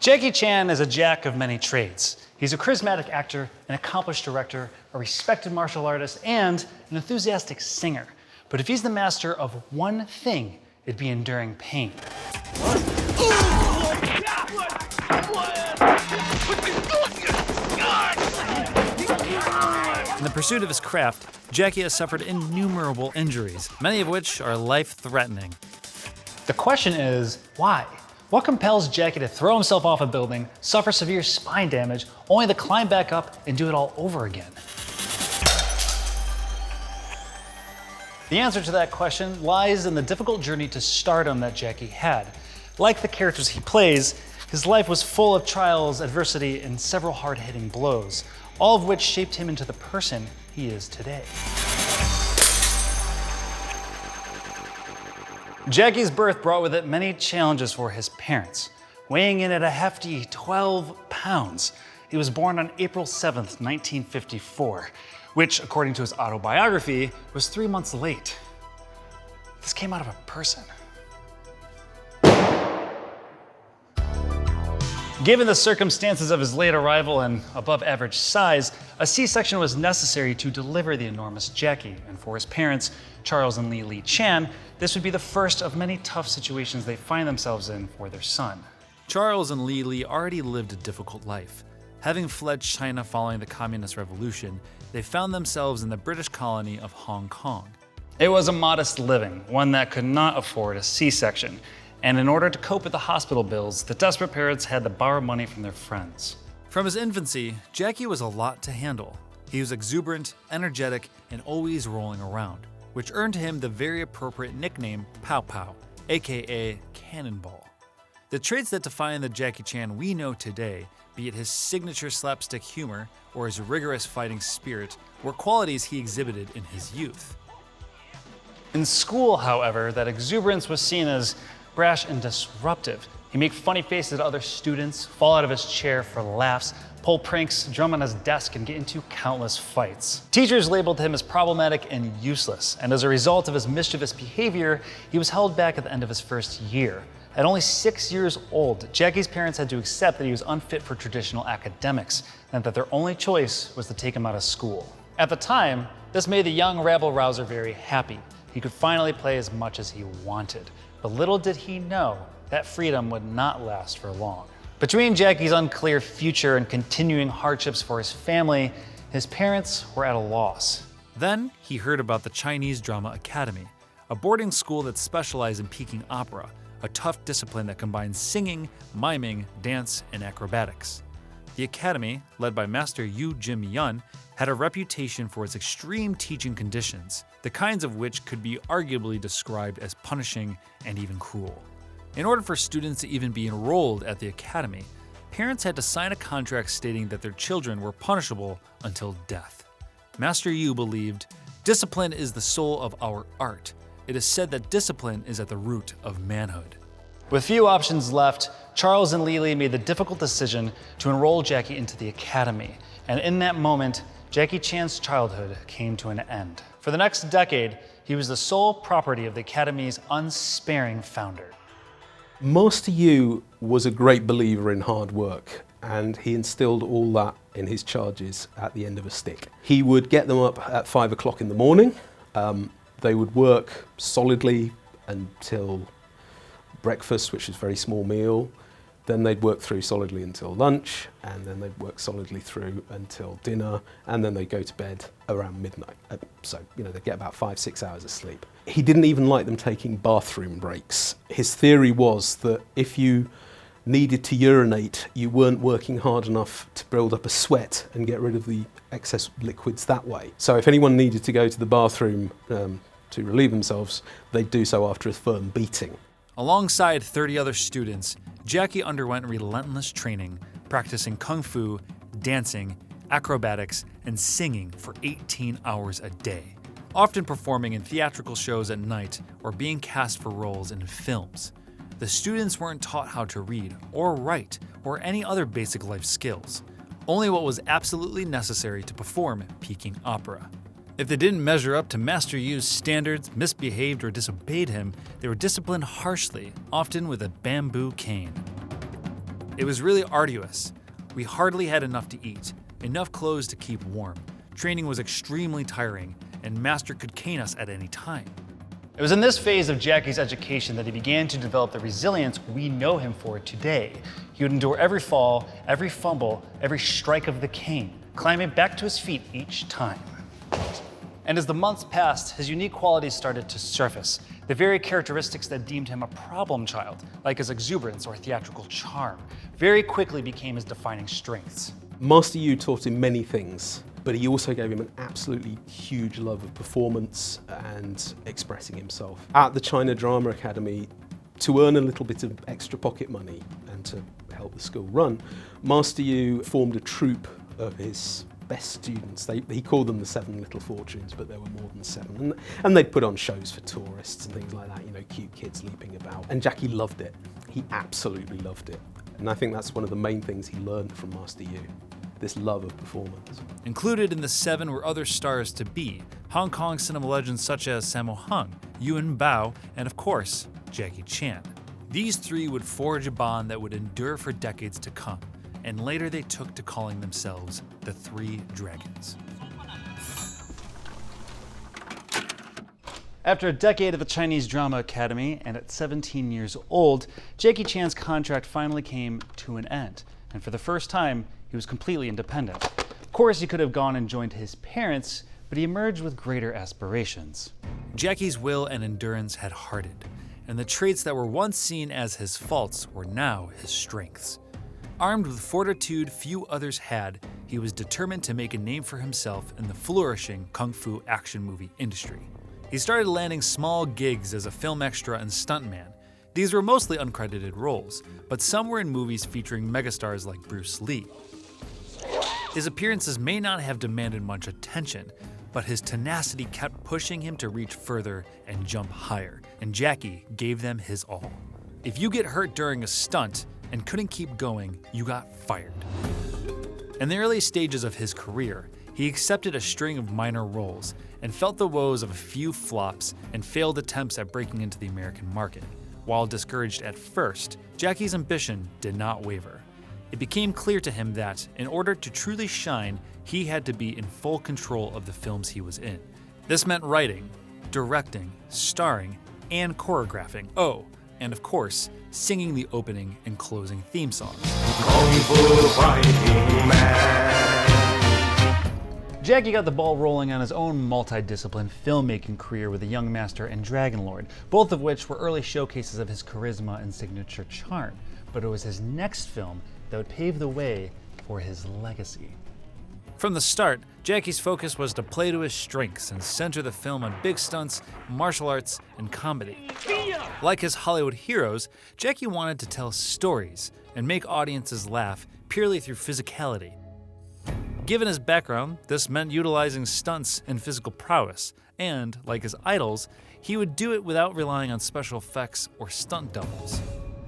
Jackie Chan is a jack of many trades. He's a charismatic actor, an accomplished director, a respected martial artist, and an enthusiastic singer. But if he's the master of one thing, it'd be enduring pain. In the pursuit of his craft, Jackie has suffered innumerable injuries, many of which are life-threatening. The question is, why? What compels Jackie to throw himself off a building, suffer severe spine damage, only to climb back up and do it all over again? The answer to that question lies in the difficult journey to stardom that Jackie had. Like the characters he plays, his life was full of trials, adversity, and several hard-hitting blows, all of which shaped him into the person he is today. Jackie's birth brought with it many challenges for his parents. Weighing in at a hefty 12 pounds, he was born on April 7th, 1954, which, according to his autobiography, was 3 months late. This came out of a person. Given the circumstances of his late arrival and above average size, a C-section was necessary to deliver the enormous Jackie, and for his parents, Charles and Lee Chan, this would be the first of many tough situations they find themselves in for their son. Charles and Lee already lived a difficult life. Having fled China following the Communist Revolution, they found themselves in the British colony of Hong Kong. It was a modest living, one that could not afford a C-section. And in order to cope with the hospital bills, the desperate parents had to borrow money from their friends. From his infancy, Jackie was a lot to handle. He was exuberant, energetic, and always rolling around, which earned him the very appropriate nickname Pow Pow, aka Cannonball. The traits that define the Jackie Chan we know today, be it his signature slapstick humor or his rigorous fighting spirit, were qualities he exhibited in his youth. In school, however, that exuberance was seen as brash and disruptive. He'd make funny faces at other students, fall out of his chair for laughs, pull pranks, drum on his desk, and get into countless fights. Teachers labeled him as problematic and useless, and as a result of his mischievous behavior, he was held back at the end of his first year. At only 6 years old, Jackie's parents had to accept that he was unfit for traditional academics, and that their only choice was to take him out of school. At the time, this made the young rabble-rouser very happy. He could finally play as much as he wanted. But little did he know that freedom would not last for long. Between Jackie's unclear future and continuing hardships for his family, his parents were at a loss. Then he heard about the Chinese Drama Academy, a boarding school that specialized in Peking Opera, a tough discipline that combines singing, miming, dance, and acrobatics. The academy, led by Master Yu Jim-Yuen, had a reputation for its extreme teaching conditions, the kinds of which could be arguably described as punishing and even cruel. In order for students to even be enrolled at the academy, parents had to sign a contract stating that their children were punishable until death. Master Yu believed, "Discipline is the soul of our art. It is said that discipline is at the root of manhood." With few options left, Charles and Lee made the difficult decision to enroll Jackie into the academy. And in that moment, Jackie Chan's childhood came to an end. For the next decade, he was the sole property of the academy's unsparing founder. Master Yu was a great believer in hard work, and he instilled all that in his charges at the end of a stick. He would get them up at 5 o'clock in the morning. They would work solidly until breakfast, which is a very small meal. Then they'd work through solidly until lunch, and then they'd work solidly through until dinner, and then they'd go to bed around midnight. So, they'd get about 5-6 hours of sleep. He didn't even like them taking bathroom breaks. His theory was that if you needed to urinate, you weren't working hard enough to build up a sweat and get rid of the excess liquids that way. So if anyone needed to go to the bathroom to relieve themselves, they'd do so after a firm beating. Alongside 30 other students, Jackie underwent relentless training, practicing kung fu, dancing, acrobatics, and singing for 18 hours a day, often performing in theatrical shows at night or being cast for roles in films. The students weren't taught how to read or write or any other basic life skills, only what was absolutely necessary to perform Peking Opera. If they didn't measure up to Master Yu's standards, misbehaved, or disobeyed him, they were disciplined harshly, often with a bamboo cane. It was really arduous. We hardly had enough to eat, enough clothes to keep warm. Training was extremely tiring, and Master could cane us at any time. It was in this phase of Jackie's education that he began to develop the resilience we know him for today. He would endure every fall, every fumble, every strike of the cane, climbing back to his feet each time. And as the months passed, his unique qualities started to surface. The very characteristics that deemed him a problem child, like his exuberance or theatrical charm, very quickly became his defining strengths. Master Yu taught him many things, but he also gave him an absolutely huge love of performance and expressing himself. At the China Drama Academy, to earn a little bit of extra pocket money and to help the school run, Master Yu formed a troupe of his best students. He called them the Seven Little Fortunes, but there were more than seven. And they'd put on shows for tourists and things like that, you know, cute kids leaping about. And Jackie loved it. He absolutely loved it. And I think that's one of the main things he learned from Master Yu, this love of performance. Included in the seven were other stars to be, Hong Kong cinema legends such as Sammo Hung, Yuen Bao, and of course, Jackie Chan. These three would forge a bond that would endure for decades to come, and later they took to calling themselves the Three Dragons. After a decade at the Chinese Drama Academy and at 17 years old, Jackie Chan's contract finally came to an end, and for the first time, he was completely independent. Of course, he could have gone and joined his parents, but he emerged with greater aspirations. Jackie's will and endurance had hardened, and the traits that were once seen as his faults were now his strengths. Armed with fortitude few others had, he was determined to make a name for himself in the flourishing kung fu action movie industry. He started landing small gigs as a film extra and stuntman. These were mostly uncredited roles, but some were in movies featuring megastars like Bruce Lee. His appearances may not have demanded much attention, but his tenacity kept pushing him to reach further and jump higher, and Jackie gave them his all. If you get hurt during a stunt and couldn't keep going, you got fired. In the early stages of his career, he accepted a string of minor roles and felt the woes of a few flops and failed attempts at breaking into the American market. While discouraged at first, Jackie's ambition did not waver. It became clear to him that, in order to truly shine, he had to be in full control of the films he was in. This meant writing, directing, starring, and choreographing. Oh, and of course, singing the opening and closing theme songs. Jackie got the ball rolling on his own multi-disciplined filmmaking career with The Young Master and Dragon Lord, both of which were early showcases of his charisma and signature charm. But it was his next film that would pave the way for his legacy. From the start, Jackie's focus was to play to his strengths and center the film on big stunts, martial arts, and comedy. Like his Hollywood heroes, Jackie wanted to tell stories and make audiences laugh purely through physicality. Given his background, this meant utilizing stunts and physical prowess, and, like his idols, he would do it without relying on special effects or stunt doubles.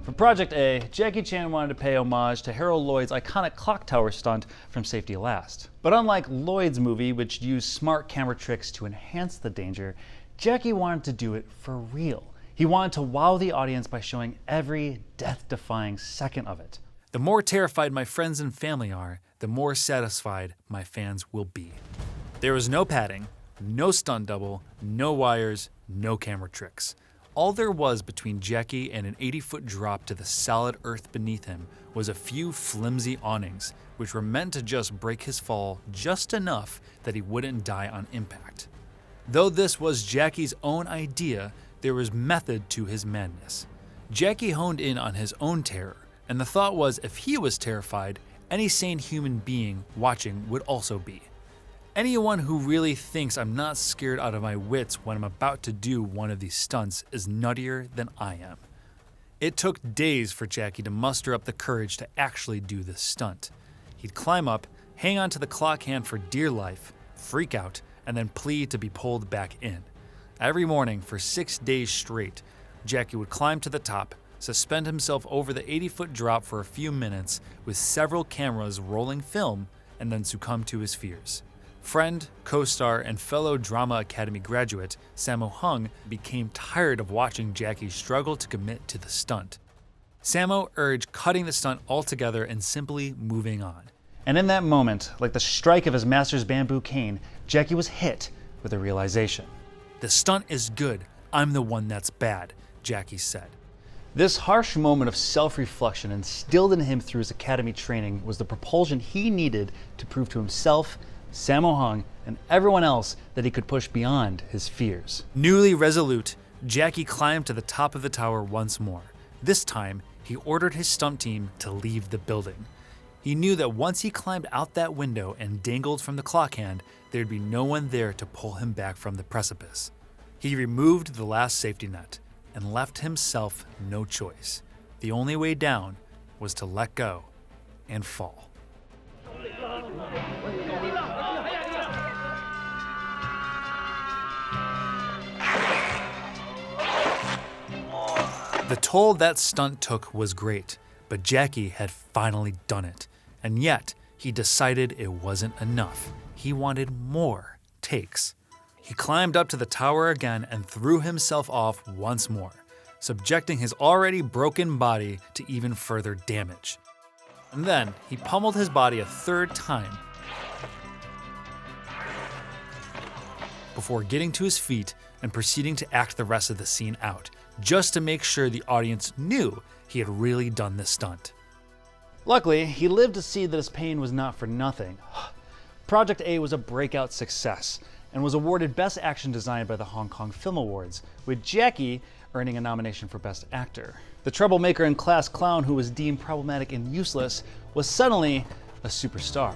For Project A, Jackie Chan wanted to pay homage to Harold Lloyd's iconic clock tower stunt from Safety Last. But unlike Lloyd's movie, which used smart camera tricks to enhance the danger, Jackie wanted to do it for real. He wanted to wow the audience by showing every death-defying second of it. The more terrified my friends and family are, the more satisfied my fans will be. There was no padding, no stunt double, no wires, no camera tricks. All there was between Jackie and an 80-foot drop to the solid earth beneath him was a few flimsy awnings, which were meant to just break his fall just enough that he wouldn't die on impact. Though this was Jackie's own idea, there was method to his madness. Jackie honed in on his own terror, and the thought was if he was terrified, any sane human being watching would also be. Anyone who really thinks I'm not scared out of my wits when I'm about to do one of these stunts is nuttier than I am. It took days for Jackie to muster up the courage to actually do this stunt. He'd climb up, hang onto the clock hand for dear life, freak out, and then plead to be pulled back in. Every morning for 6 days straight, Jackie would climb to the top, suspend himself over the 80-foot drop for a few minutes with several cameras rolling film, and then succumb to his fears. Friend, co-star, and fellow Drama Academy graduate Sammo Hung became tired of watching Jackie struggle to commit to the stunt. Sammo urged cutting the stunt altogether and simply moving on. And in that moment, like the strike of his master's bamboo cane, Jackie was hit with a realization. "The stunt is good. I'm the one that's bad," Jackie said. This harsh moment of self-reflection instilled in him through his academy training was the propulsion he needed to prove to himself, Sammo Hung, and everyone else that he could push beyond his fears. Newly resolute, Jackie climbed to the top of the tower once more. This time, he ordered his stunt team to leave the building. He knew that once he climbed out that window and dangled from the clock hand, there'd be no one there to pull him back from the precipice. He removed the last safety net and left himself no choice. The only way down was to let go and fall. The toll that stunt took was great, but Jackie had finally done it. And yet, he decided it wasn't enough. He wanted more takes. He climbed up to the tower again and threw himself off once more, subjecting his already broken body to even further damage. And then he pummeled his body a third time before getting to his feet and proceeding to act the rest of the scene out, just to make sure the audience knew he had really done this stunt. Luckily, he lived to see that his pain was not for nothing. Project A was a breakout success and was awarded Best Action Design by the Hong Kong Film Awards, with Jackie earning a nomination for Best Actor. The troublemaker and class clown who was deemed problematic and useless was suddenly a superstar.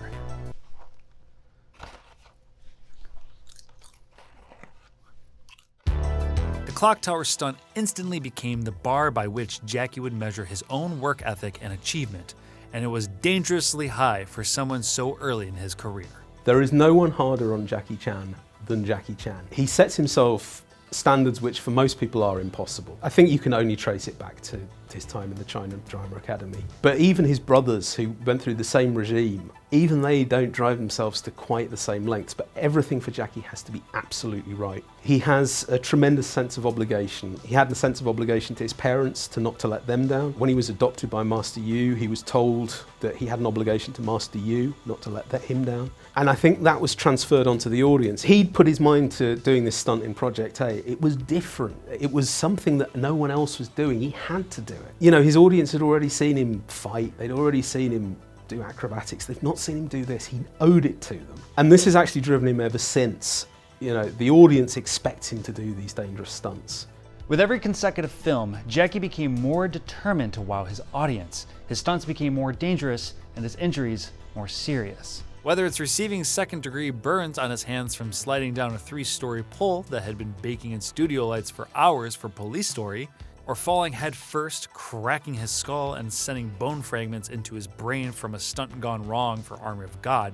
The clock tower stunt instantly became the bar by which Jackie would measure his own work ethic and achievement, and it was dangerously high for someone so early in his career. There is no one harder on Jackie Chan than Jackie Chan. He sets himself standards which for most people are impossible. I think you can only trace it back to his time in the China Drama Academy. But even his brothers who went through the same regime, even they don't drive themselves to quite the same lengths, but everything for Jackie has to be absolutely right. He has a tremendous sense of obligation. He had the sense of obligation to his parents to not to let them down. When he was adopted by Master Yu, he was told that he had an obligation to Master Yu not to let him down. And I think that was transferred onto the audience. He'd put his mind to doing this stunt in Project A. It was different. It was something that no one else was doing. He had to do it. You know, his audience had already seen him fight. They'd already seen him do acrobatics. They've not seen him do this. He owed it to them. And this has actually driven him ever since. You know, the audience expects him to do these dangerous stunts. With every consecutive film, Jackie became more determined to wow his audience. His stunts became more dangerous and his injuries more serious. Whether it's receiving second-degree burns on his hands from sliding down a 3-story pole that had been baking in studio lights for hours for Police Story, or falling head first, cracking his skull and sending bone fragments into his brain from a stunt gone wrong for Army of God,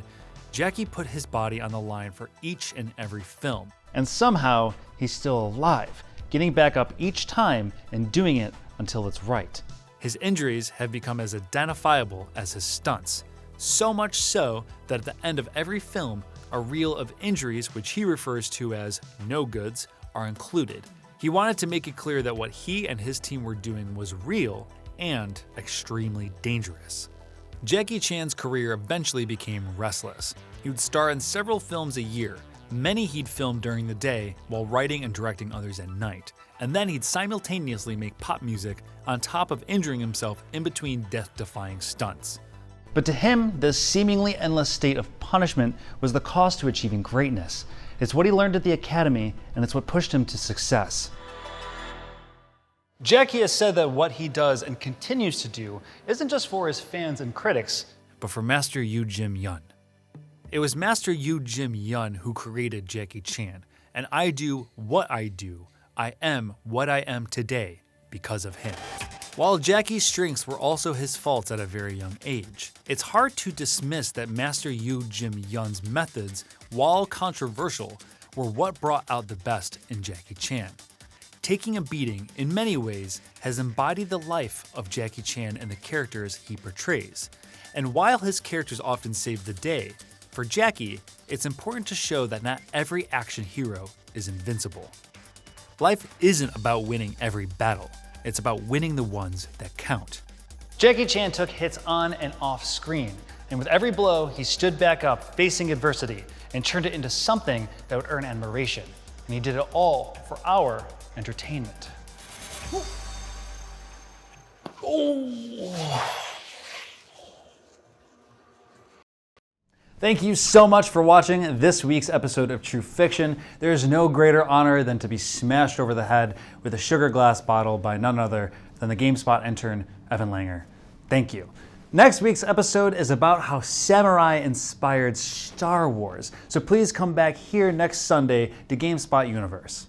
Jackie put his body on the line for each and every film. And somehow, he's still alive, getting back up each time and doing it until it's right. His injuries have become as identifiable as his stunts, so much so that at the end of every film, a reel of injuries, which he refers to as no goods, are included. He wanted to make it clear that what he and his team were doing was real and extremely dangerous. Jackie Chan's career eventually became restless. He would star in several films a year. Many he'd film during the day while writing and directing others at night. And then he'd simultaneously make pop music on top of injuring himself in between death-defying stunts. But to him, this seemingly endless state of punishment was the cost to achieving greatness. It's what he learned at the academy, and it's what pushed him to success. Jackie has said that what he does and continues to do isn't just for his fans and critics, but for Master Yu Jim-Yuen. It was Master Yu Jim-Yuen who created Jackie Chan, and I do what I do. I am what I am today because of him. While Jackie's strengths were also his faults at a very young age, it's hard to dismiss that Master Yu Jim-Yuen's methods, while controversial, were what brought out the best in Jackie Chan. Taking a beating, in many ways, has embodied the life of Jackie Chan and the characters he portrays. And while his characters often save the day, for Jackie, it's important to show that not every action hero is invincible. Life isn't about winning every battle. It's about winning the ones that count. Jackie Chan took hits on and off screen, and with every blow, he stood back up, facing adversity, and turned it into something that would earn admiration. And he did it all for our entertainment. Thank you so much for watching this week's episode of True Fiction. There is no greater honor than to be smashed over the head with a sugar glass bottle by none other than the GameSpot intern, Evan Langer. Thank you. Next week's episode is about how samurai inspired Star Wars. So please come back here next Sunday to GameSpot Universe.